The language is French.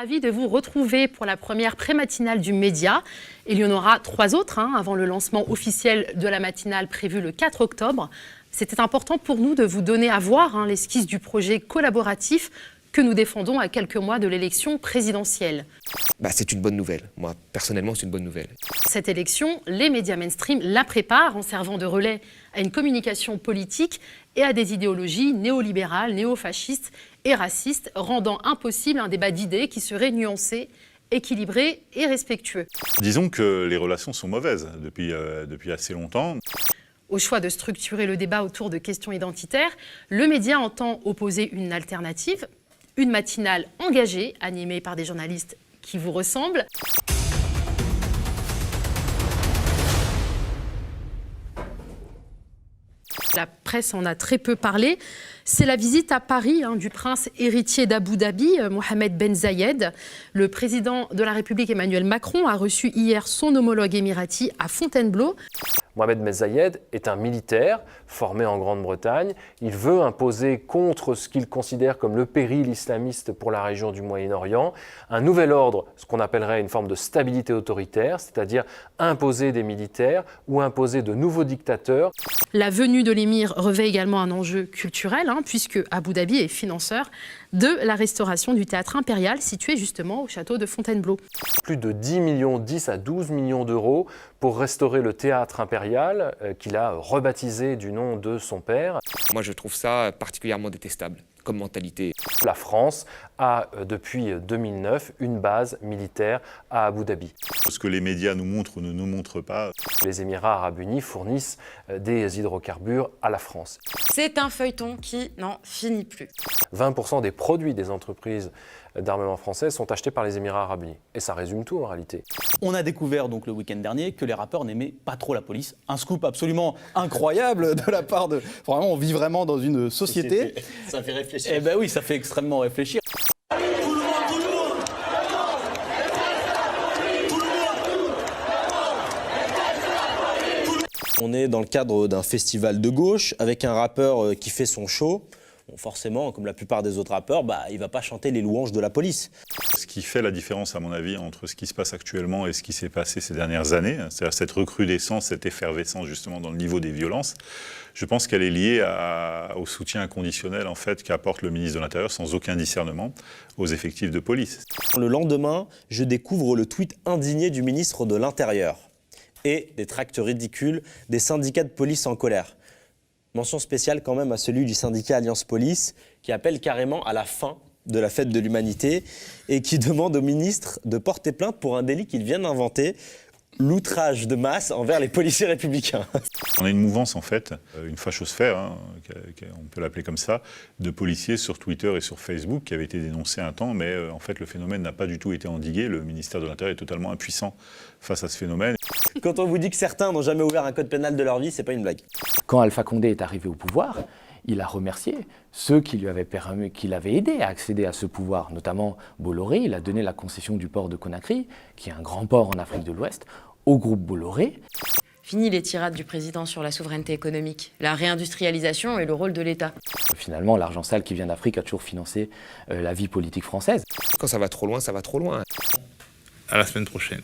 Ravi de vous retrouver pour la première pré-matinale du Média. Il y en aura 3 autres avant le lancement officiel de la matinale prévue le 4 octobre. C'était important pour nous de vous donner à voir l'esquisse du projet collaboratif que nous défendons à quelques mois de l'élection présidentielle. C'est une bonne nouvelle. Moi, personnellement, c'est une bonne nouvelle. Cette élection, les médias mainstream la préparent en servant de relais à une communication politique et à des idéologies néolibérales, néofascistes et racistes, rendant impossible un débat d'idées qui serait nuancé, équilibré et respectueux. Disons que les relations sont mauvaises depuis assez longtemps. Au choix de structurer le débat autour de questions identitaires, le média entend opposer une alternative, une matinale engagée, animée par des journalistes qui vous ressemblent. La presse en a très peu parlé. C'est la visite à Paris du prince héritier d'Abu Dhabi, Mohammed Ben Zayed. Le président de la République Emmanuel Macron a reçu hier son homologue émirati à Fontainebleau. Mohammed Ben Zayed est un militaire formé en Grande-Bretagne. Il veut imposer contre ce qu'il considère comme le péril islamiste pour la région du Moyen-Orient un nouvel ordre, ce qu'on appellerait une forme de stabilité autoritaire, c'est-à-dire imposer des militaires ou imposer de nouveaux dictateurs. La venue de l'émir revêt également un enjeu culturel, puisque Abu Dhabi est financeur de la restauration du théâtre impérial situé justement au château de Fontainebleau. Plus de 10 à 12 millions d'euros pour restaurer le théâtre impérial qu'il a rebaptisé du nom de son père. Moi, je trouve ça particulièrement détestable comme mentalité. La France a, depuis 2009, une base militaire à Abu Dhabi. Ce que les médias nous montrent ou ne nous montrent pas. Les Émirats arabes unis fournissent des hydrocarbures à la France. C'est un feuilleton qui n'en finit plus. 20% des produits des entreprises d'armement françaises sont achetés par les Émirats arabes unis. Et ça résume tout en réalité. On a découvert donc le week-end dernier que les rappeurs n'aimaient pas trop la police. Un scoop absolument incroyable de la part de... Vraiment, on vit vraiment dans une société. Ça fait réfléchir. Eh ben oui, ça fait extrêmement réfléchir. On est dans le cadre d'un festival de gauche avec un rappeur qui fait son show. Bon, forcément, comme la plupart des autres rappeurs, il ne va pas chanter les louanges de la police. Ce qui fait la différence, à mon avis, entre ce qui se passe actuellement et ce qui s'est passé ces dernières années, c'est-à-dire cette recrudescence, cette effervescence justement dans le niveau des violences, je pense qu'elle est liée au soutien inconditionnel en fait, qu'apporte le ministre de l'Intérieur sans aucun discernement aux effectifs de police. Le lendemain, je découvre le tweet indigné du ministre de l'Intérieur et des tracts ridicules des syndicats de police en colère. Mention spéciale quand même à celui du syndicat Alliance Police qui appelle carrément à la fin de la fête de l'humanité et qui demande au ministre de porter plainte pour un délit qu'il vient d'inventer, l'outrage de masse envers les policiers républicains. On a une mouvance en fait, une fachosphère, on peut l'appeler comme ça, de policiers sur Twitter et sur Facebook qui avait été dénoncé un temps, mais en fait le phénomène n'a pas du tout été endigué. Le ministère de l'Intérieur est totalement impuissant face à ce phénomène. Quand on vous dit que certains n'ont jamais ouvert un code pénal de leur vie, c'est pas une blague. Quand Alpha Condé est arrivé au pouvoir, il a remercié ceux qui l'avaient aidé à accéder à ce pouvoir, notamment Bolloré. Il a donné la concession du port de Conakry, qui est un grand port en Afrique de l'Ouest, au groupe Bolloré. Fini les tirades du président sur la souveraineté économique, la réindustrialisation et le rôle de l'État. Finalement, l'argent sale qui vient d'Afrique a toujours financé la vie politique française. Quand ça va trop loin, ça va trop loin. À la semaine prochaine.